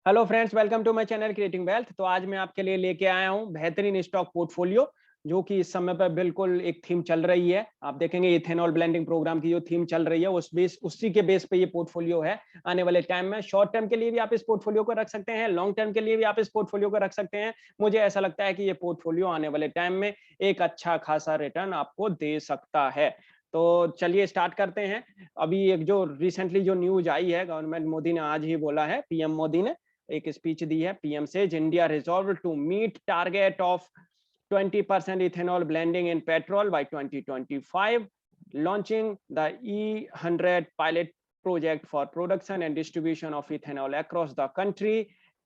Hello friends, welcome to my channel creating wealth. तो आज मैं आपके लिए लेके आया हूं बेहतरीन स्टॉक पोर्टफोलियो, जो कि इस समय पर बिल्कुल एक थीम चल रही है। आप देखेंगे इथेनॉल ब्लेंडिंग प्रोग्राम की जो थीम चल रही है उसी के बेस पे ये पोर्टफोलियो है। आने वाले टाइम में शॉर्ट टर्म के लिए भी आप इस पोर्टफोलियो को रख सकते हैं, लॉन्ग टर्म के लिए भी आप इस पोर्टफोलियो को रख सकते हैं। मुझे ऐसा लगता है कि ये पोर्टफोलियो आने वाले टाइम में एक अच्छा खासा रिटर्न आपको दे सकता है। तो चलिए स्टार्ट करते हैं। अभी एक जो रिसेंटली जो न्यूज आई है, गवर्नमेंट मोदी ने आज ही बोला है, पीएम मोदी ने एक स्पीच दी है। PM says India resolve to meet target of 20% ethanol blending in petrol by 2025, launching the E100 pilot project for production and distribution of ethanol across the country.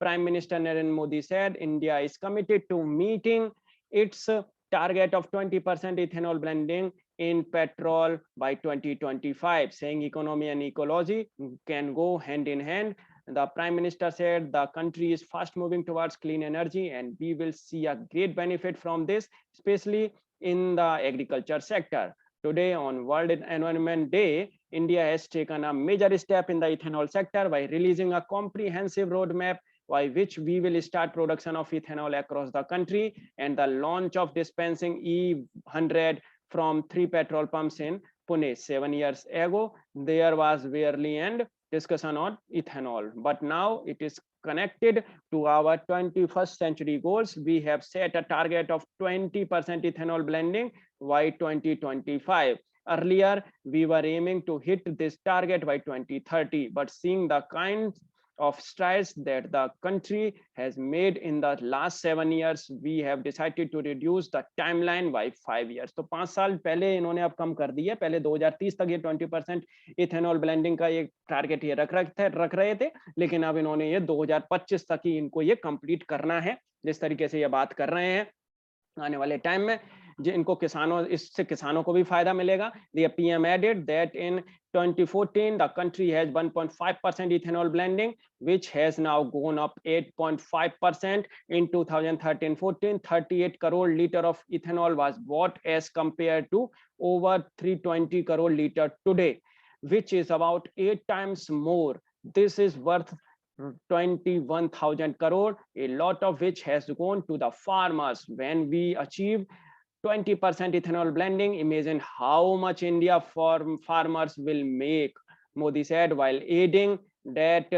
Prime Minister Narendra Modi said India is committed to meeting its target of 20% ethanol blending in petrol by 2025, saying economy and ecology can go hand in hand. The Prime Minister said the country is fast moving towards clean energy and we will see a great benefit from this, especially in the agriculture sector. Today, on World Environment Day, India has taken a major step in the ethanol sector by releasing a comprehensive roadmap by which we will start production of ethanol across the country, and the launch of dispensing E100 from 3 petrol pumps in Pune 7 years ago. There was barely an discussion on ethanol, but now it is connected to our 21st century goals. We have set a target of 20% ethanol blending by 2025. Earlier, we were aiming to hit this target by 2030, but seeing the kinds of strides that the country has made in the last 7 years, we have decided to reduce the timeline by 5 years. तो 5 साल पहले इन्होंने अब कम कर दिया। पहले 2030 तक ये 20% इथेनॉल ब्लेंडिंग का ये टारगेट ये रख रहे थे, लेकिन अब इन्होंने ये 2025 तक ही इनको ये कंप्लीट करना है। जिस तरीके से ये बात कर रहे हैं, आने वाले टाइम में जिनको इससे किसानों को भी फायदा मिलेगा। The PM added that in 2014 the country has 1.5% ethanol blending, which has now gone up 8.5%. In 2013-14, 38 crore liter of ethanol was bought as compared to over 320 crore liter today, which is about 8 times more. This is worth 21,000 crore, a lot of which has gone to the farmers. When we achieve 20% ethanol blending, imagine how much India farmers will make, Modi said, while adding that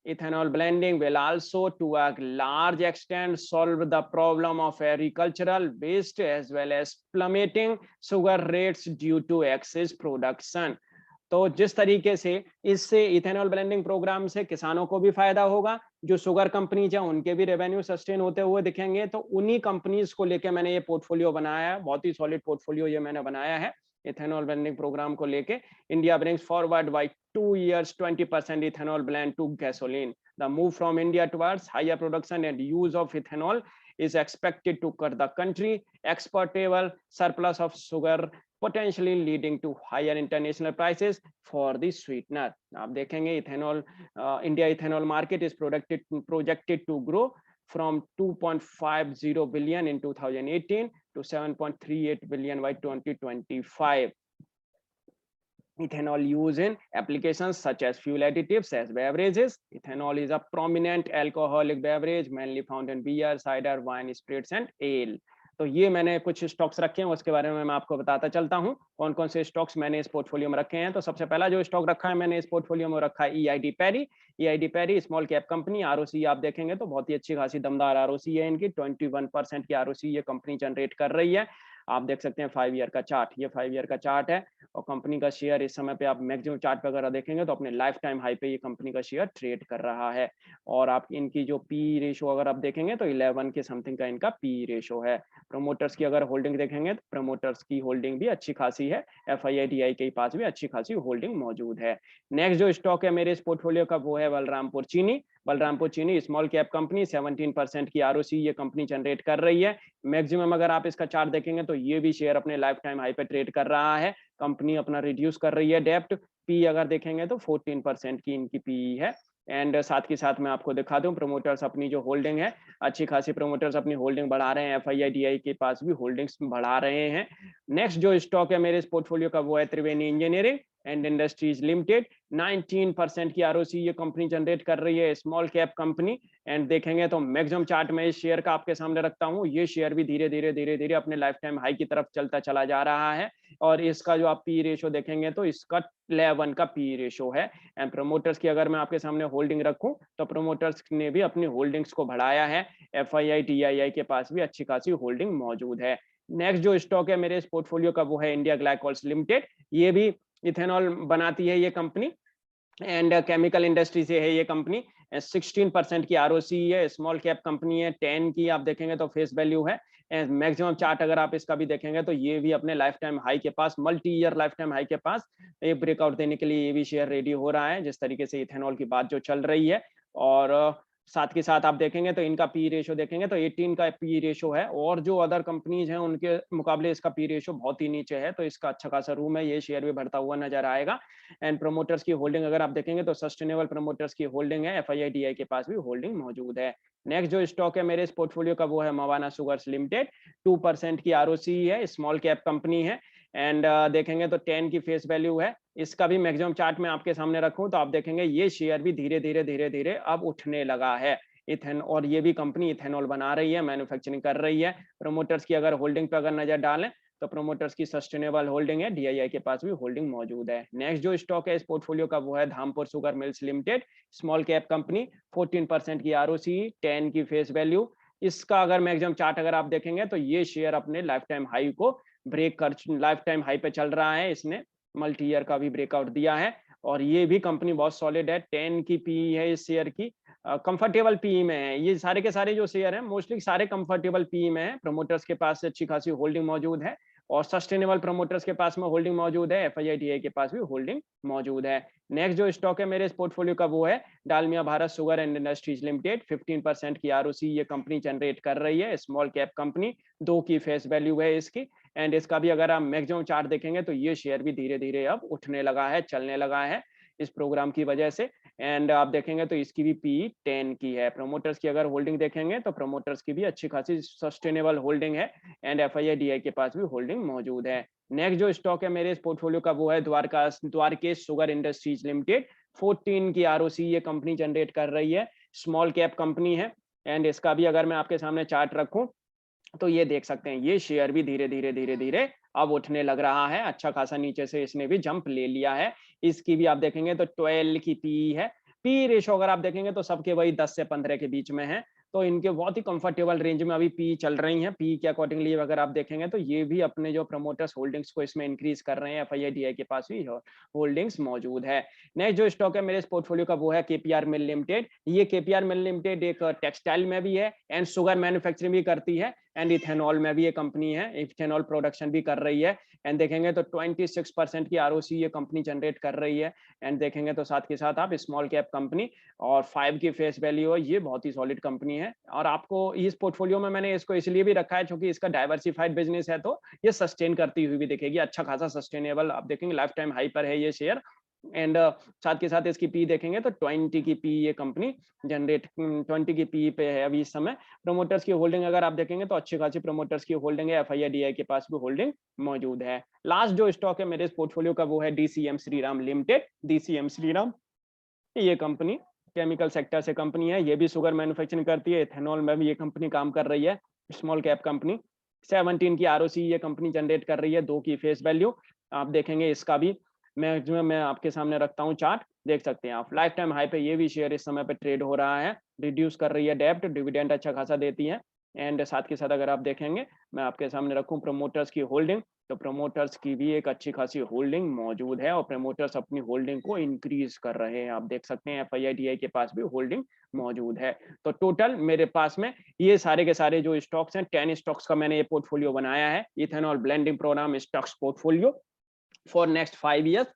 ethanol blending will also to a large extent solve the problem of agricultural waste as well as plummeting sugar rates due to excess production. तो जिस तरीके से इससे ethanol blending programme से किसानों को भी फायदा होगा, जो शुगर कंपनीज हैं उनके भी रेवेन्यू सस्टेन होते हुए दिखेंगे। तो उन्हीं कंपनीज को लेके मैंने ये पोर्टफोलियो बनाया है। बहुत ही सॉलिड पोर्टफोलियो ये मैंने बनाया है इथेनॉल ब्लेंडिंग प्रोग्राम को लेके। India brings forward bye 2 years 20% ethanol blend to gasoline. The move from India towards higher production and use of ethanol is expected to cut the country exportable surplus of sugar, potentially leading to higher international prices for the sweetener. आप देखेंगे ethanol India ethanol market is projected to grow from 2.50 billion in 2018 to 7.38 billion by 2025. Ethanol used in applications such as fuel additives as beverages. Ethanol is a prominent alcoholic beverage mainly found in beer, cider, wine, spirits and ale. तो ये मैंने कुछ stocks रखे हैं, उसके बारे में मैं आपको बताता चलता हूँ कौन कौन से स्टॉक्स मैंने इस पोर्टफोलियो में रखे हैं। तो सबसे पहला जो स्टॉक रखा है मैंने इस पोर्टफोलियो में रखा है ईआईडी पैरी। ईआईडी पैरी स्मॉल कैप कंपनी, आरओसी आप देखेंगे तो बहुत ही अच्छी खासी दमदार आरओसी है इनकी। 21% की आरओसी ये कंपनी जनरेट कर रही है। आप देख सकते हैं 5 ईयर का चार्ट, ये 5 ईयर का चार्ट है और कंपनी का शेयर इस समय पे आप मैक्सिमम चार्ट पे अगर देखेंगे तो अपने लाइफ टाइम हाई पे ये कंपनी का शेयर ट्रेड कर रहा है। और आप इनकी जो पी रेशो अगर आप देखेंगे तो 11 के समथिंग का इनका पी रेशो है। प्रमोटर्स की अगर होल्डिंग देखेंगे तो प्रमोटर्स की होल्डिंग भी अच्छी खासी है, एफआईआईडीआई के पास भी अच्छी खासी होल्डिंग मौजूद है। नेक्स्ट जो स्टॉक है मेरे इस पोर्टफोलियो का वो है बलरामपुर चीनी। बलरामपुर चीनी स्मॉल कैप कंपनी, 17% की आरओसी ये कंपनी जनरेट कर रही है। मैक्सिमम अगर आप इसका चार्ट देखेंगे तो ये भी शेयर अपने लाइफ टाइम हाई पे ट्रेड कर रहा है। कंपनी अपना रिड्यूस कर रही है डेप्ट। पी अगर देखेंगे तो 14% की इनकी पी है। एंड साथ के साथ मैं आपको दिखा दूं प्रमोटर्स अपनी जो होल्डिंग है अच्छी खासी प्रमोटर्स अपनी होल्डिंग बढ़ा रहे हैं, एफआईआईडीआई के पास भी होल्डिंग्स बढ़ा रहे हैं। नेक्स्ट जो स्टॉक है मेरे इस पोर्टफोलियो का वो है त्रिवेणी इंजीनियरिंग। And industries limited. 19% की आरओसी ये कंपनी जनरेट कर रही है, स्मॉल कैप कंपनी। एंड देखेंगे तो मैक्सिमम चार्ट में इस शेयर का आपके सामने रखता हूँ, ये शेयर भी धीरे धीरे अपने लाइफ टाइम हाई की तरफ चलता चला जा रहा है। और इसका जो आप पी रेशो देखेंगे तो इसका 11 का पी रेशो है। एंड प्रोमोटर्स की अगर मैं आपके सामने होल्डिंग रखूं तो प्रोमोटर्स ने भी अपनी होल्डिंग्स को बढ़ाया है। एफआईआई टीआईआई के पास भी अच्छी खासी होल्डिंग मौजूद है। नेक्स्ट जो स्टॉक है मेरे इस पोर्टफोलियो का वो है इंडिया ग्लाइकोल्स लिमिटेड। ये भी इथेनॉल बनाती है ये कंपनी, एंड केमिकल इंडस्ट्री से है ये कंपनी। 16% की आरओसी है, स्मॉल कैप कंपनी है। 10 की आप देखेंगे तो फेस वैल्यू है। मैक्सिमम चार्ट अगर आप इसका भी देखेंगे तो ये भी अपने लाइफ टाइम हाई के पास, multi year lifetime high के पास एक ब्रेकआउट देने के लिए ये भी शेयर रेडी हो रहा है, जिस तरीके से इथेनॉल की बात जो चल रही है। और साथ के साथ आप देखेंगे तो इनका पी रेशो देखेंगे तो 18 का पी रेशो है, और जो अदर कंपनीज हैं उनके मुकाबले इसका पी रेशो बहुत ही नीचे है। तो इसका अच्छा खासा रूम है, ये शेयर भी बढ़ता हुआ नजर आएगा। एंड प्रोमोटर्स की होल्डिंग अगर आप देखेंगे तो सस्टेनेबल प्रोमोटर्स की होल्डिंग है, एफआईआईडीआई के पास भी होल्डिंग मौजूद है। नेक्स्ट जो स्टॉक है मेरे इस पोर्टफोलियो का वो है मवाना शुगर्स लिमिटेड। 2% की आरओसी है, स्मॉल कैप कंपनी है। एंड देखेंगे तो 10 की फेस वैल्यू है। इसका भी मैक्सिमम चार्ट में आपके सामने रखूं तो आप देखेंगे ये शेयर भी धीरे धीरे अब उठने लगा है। इथेन और ये भी कंपनी इथेनॉल बना रही है, मैन्युफैक्चरिंग कर रही है। प्रोमोटर्स की अगर होल्डिंग पे अगर नजर डालें तो प्रोमोटर्स की सस्टेनेबल होल्डिंग है, डीआईआई के पास भी होल्डिंग मौजूद है। नेक्स्ट जो स्टॉक है इस पोर्टफोलियो का वो है Dhampur sugar mills limited, small cap company. 14% की आरओसी, 10 की फेस वैल्यू। इसका अगर मैक्सिमम चार्ट अगर आप देखेंगे तो ये शेयर अपने लाइफ टाइम हाई को ब्रेक कर, लाइफ टाइम हाई पे चल रहा है। इसने मल्टी ईयर का भी ब्रेकआउट दिया है, और ये भी कंपनी बहुत सॉलिड है। 10 की पी है इस शेयर की, कंफर्टेबल पी में है। ये सारे के सारे जो शेयर हैं मोस्टली सारे कंफर्टेबल पी में है। प्रोमोटर्स के पास अच्छी खासी होल्डिंग मौजूद है, और सस्टेनेबल प्रोमोटर्स के पास में होल्डिंग मौजूद है। एफआईआईडीआई के पास भी होल्डिंग मौजूद है। नेक्स्ट जो स्टॉक है मेरे इस पोर्टफोलियो का वो है Dalmia Bharat sugar and industries limited. 15% की आरओसी ये कंपनी जनरेट कर रही है, स्मॉल कैप कंपनी। 2 की फेस वैल्यू है इसकी। एंड इसका भी अगर आप मैक्सिमम चार्ट देखेंगे तो ये शेयर भी धीरे धीरे अब उठने लगा है, चलने लगा है इस प्रोग्राम की वजह से। एंड आप देखेंगे तो इसकी भी पी 10 की है। प्रोमोटर्स की अगर होल्डिंग देखेंगे तो प्रोमोटर्स की भी अच्छी खासी सस्टेनेबल होल्डिंग है, एंड एफआईआईडीआई के पास भी होल्डिंग मौजूद है। नेक्स्ट जो स्टॉक है मेरे इस पोर्टफोलियो का वो है द्वारकेश शुगर इंडस्ट्रीज लिमिटेड। 14 की आरओसी ये कंपनी जनरेट कर रही है, स्मॉल कैप कंपनी है। एंड इसका भी अगर मैं आपके सामने चार्ट रखूं तो ये देख सकते हैं ये शेयर भी धीरे धीरे अब उठने लग रहा है। अच्छा खासा नीचे से इसने भी जंप ले लिया है। इसकी भी आप देखेंगे तो 12 की पी है। पी रेशो अगर आप देखेंगे तो सबके वही 10 से 15 के बीच में है, तो इनके बहुत ही कंफर्टेबल रेंज में अभी पी चल रही हैं। पी के अकॉर्डिंगली अगर आप देखेंगे तो ये भी अपने जो प्रमोटर्स होल्डिंग्स को इसमें इंक्रीज कर रहे हैं। एफआईआईडीआई के पास भी होल्डिंग्स मौजूद है। नेक्स्ट जो स्टॉक है मेरे इस पोर्टफोलियो का वो है केपीआर मिल लिमिटेड। ये केपीआर मिल लिमिटेड एक टेक्सटाइल में भी है, एंड शुगर मैन्युफैक्चरिंग भी करती है, एंड इथेनॉल में भी ये कंपनी है, इथेनॉल प्रोडक्शन भी कर रही है। एंड देखेंगे तो 26% की आरओसी ये कंपनी जनरेट कर रही है। एंड देखेंगे तो साथ के साथ आप स्मॉल कैप कंपनी, और 5 की फेस वैल्यू है। ये बहुत ही सॉलिड कंपनी है, और आपको इस पोर्टफोलियो में मैंने इसको इसलिए भी रखा है क्योंकि इसका डाइवर्सिफाइड बिजनेस है, तो ये सस्टेन करती हुई भी दिखेगी। अच्छा खासा सस्टेनेबल आप देखेंगे, लाइफ टाइम हाई पर है ये शेयर। एंड साथ के साथ इसकी पी देखेंगे तो 20 की पी ये कंपनी जनरेट 20 की पी पे है अभी इस समय। प्रोमोटर्स की होल्डिंग अगर आप देखेंगे तो अच्छी खासी प्रोमोटर्स की होल्डिंग है। एफआईआईडीआई के पास भी होल्डिंग मौजूद है। लास्ट जो स्टॉक है मेरे इस पोर्टफोलियो का वो है DCM Shriram limited. DCM Shriram ये कंपनी केमिकल सेक्टर से कंपनी है, ये भी शुगर मैन्युफैक्चरिंग करती है, इथेनॉल में भी ये कंपनी काम कर रही है, स्मॉल कैप कंपनी। 17 की आरओसी ये कंपनी जनरेट कर रही है, 2 की फेस वैल्यू। आप देखेंगे इसका भी मैं आपके सामने रखता हूँ चार्ट, देख सकते हैं आप। लाइफ टाइम हाई पे ये भी शेयर इस समय पे ट्रेड हो रहा है, रिड्यूस कर रही है डेब्ट, डिविडेंड अच्छा खासा देती है। एंड साथ के साथ अगर आप देखेंगे मैं आपके सामने रखूं प्रमोटर्स की होल्डिंग, तो प्रमोटर्स की भी एक अच्छी खासी होल्डिंग मौजूद है, और प्रमोटर्स अपनी होल्डिंग को इंक्रीज कर रहे हैं। आप देख सकते हैं एफआईआईडीआई के पास भी होल्डिंग मौजूद है। तो टोटल मेरे पास में ये सारे के सारे जो स्टॉक्स हैं, 10 स्टॉक्स का मैंने ये पोर्टफोलियो बनाया है, ethanol blending program stocks portfolio for next 5 years.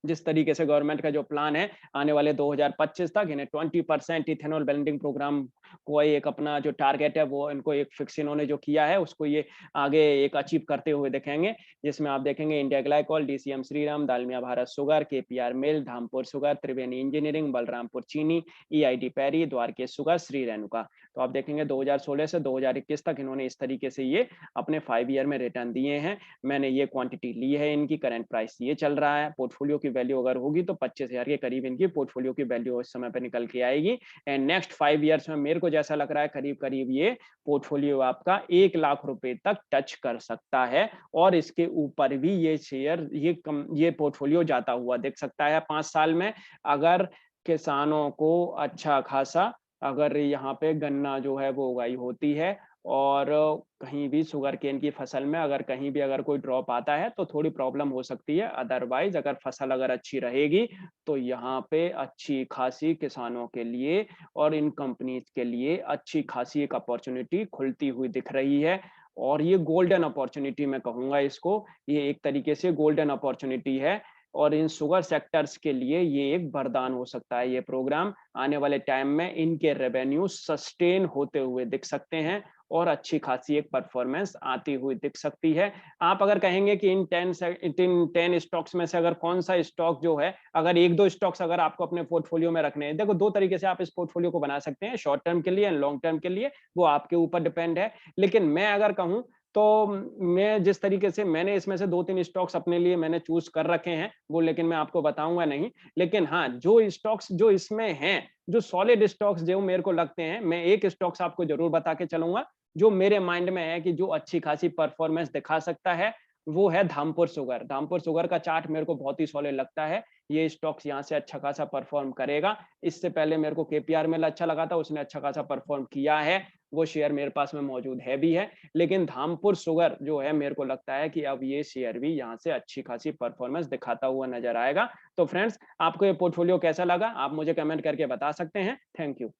जिस तरीके से गवर्नमेंट का जो प्लान है आने वाले 2025 तक, इन्हें 20% इथेनॉल ब्लेंडिंग प्रोग्राम कोई एक अपना जो टारगेट है वो इनको एक फिक्स इन्होंने जो किया है उसको ये आगे एक अचीव करते हुए दिखेंगे, जिसमें आप देखेंगे India glycol, DCM Shriram, Dalmia Bharat sugar, KPR mill, Dhampur sugar, Triveni engineering, Balrampur Chini, EID Parry, Dwarkesh sugar, Shri Renuka. तो आप देखेंगे 2016 से 2021 तक इन्होंने इस तरीके से ये अपने 5 ईयर में रिटर्न दिए हैं। मैंने ये क्वांटिटी ली है, इनकी करंट प्राइस ये चल रहा है। पोर्टफोलियो की वैल्यू अगर होगी तो 25,000 के करीब इनकी पोर्टफोलियो की वैल्यू इस समय पे निकल के आएगी। एंड नेक्स्ट 5 ईयर्स में मेरे को जैसा लग रहा है करीब करीब ये पोर्टफोलियो आपका 1 लाख रुपए तक टच कर सकता है, और इसके ऊपर भी ये शेयर ये पोर्टफोलियो जाता हुआ दिख सकता है 5 साल में, अगर किसानों को अच्छा खासा अगर यहाँ पे गन्ना जो है वो उगाई होती है, और कहीं भी शुगर केन की फसल में अगर कहीं भी अगर कोई ड्रॉप आता है तो थोड़ी प्रॉब्लम हो सकती है। अदरवाइज अगर फसल अगर अच्छी रहेगी तो यहाँ पे अच्छी खासी किसानों के लिए और इन कंपनीज के लिए अच्छी खासी एक अपॉर्चुनिटी खुलती हुई दिख रही है। और ये गोल्डन अपॉर्चुनिटी मैं कहूँगा इसको, ये एक तरीके से गोल्डन अपॉर्चुनिटी है, और इन शुगर सेक्टर्स के लिए ये एक वरदान हो सकता है। ये प्रोग्राम आने वाले टाइम में इनके रेवेन्यू सस्टेन होते हुए दिख सकते हैं, और अच्छी खासी एक परफॉर्मेंस आती हुई दिख सकती है। आप अगर कहेंगे कि इन 10 स्टॉक्स में से अगर कौन सा स्टॉक जो है, अगर 1-2 स्टॉक्स अगर आपको अपने पोर्टफोलियो में रखने हैं, देखो 2 तरीके से आप इस पोर्टफोलियो को बना सकते हैं, शॉर्ट टर्म के लिए एंड लॉन्ग टर्म के लिए, वो आपके ऊपर डिपेंड है। लेकिन मैं अगर कहूँ तो मैं जिस तरीके से मैंने इसमें से 2-3 स्टॉक्स अपने लिए मैंने चूज़ कर रखे हैं, वो लेकिन मैं आपको बताऊँगा नहीं। लेकिन हाँ, जो स्टॉक्स जो इसमें हैं, जो सॉलिड स्टॉक्स जो मेरे को लगते हैं, मैं एक स्टॉक्स आपको ज़रूर बता के चलूँगा, जो मेरे माइंड में है कि जो अच्छी खासी परफॉर्मेंस दिखा सकता है, वो है धामपुर शुगर। धामपुर शुगर का चार्ट मेरे को बहुत ही सॉलिड लगता है। ये स्टॉक्स यहाँ से अच्छा खासा परफॉर्म करेगा। इससे पहले मेरे को केपीआर मिल अच्छा लगा था, उसने अच्छा खासा परफॉर्म किया है। वो शेयर मेरे पास में मौजूद है भी है। लेकिन धामपुर शुगर जो है मेरे को लगता है कि अब ये शेयर भी यहाँ से अच्छी खासी परफॉर्मेंस दिखाता हुआ नज़र आएगा। तो फ्रेंड्स, आपको ये पोर्टफोलियो कैसा लगा? आप मुझे कमेंट करके बता सकते हैं। Thank you.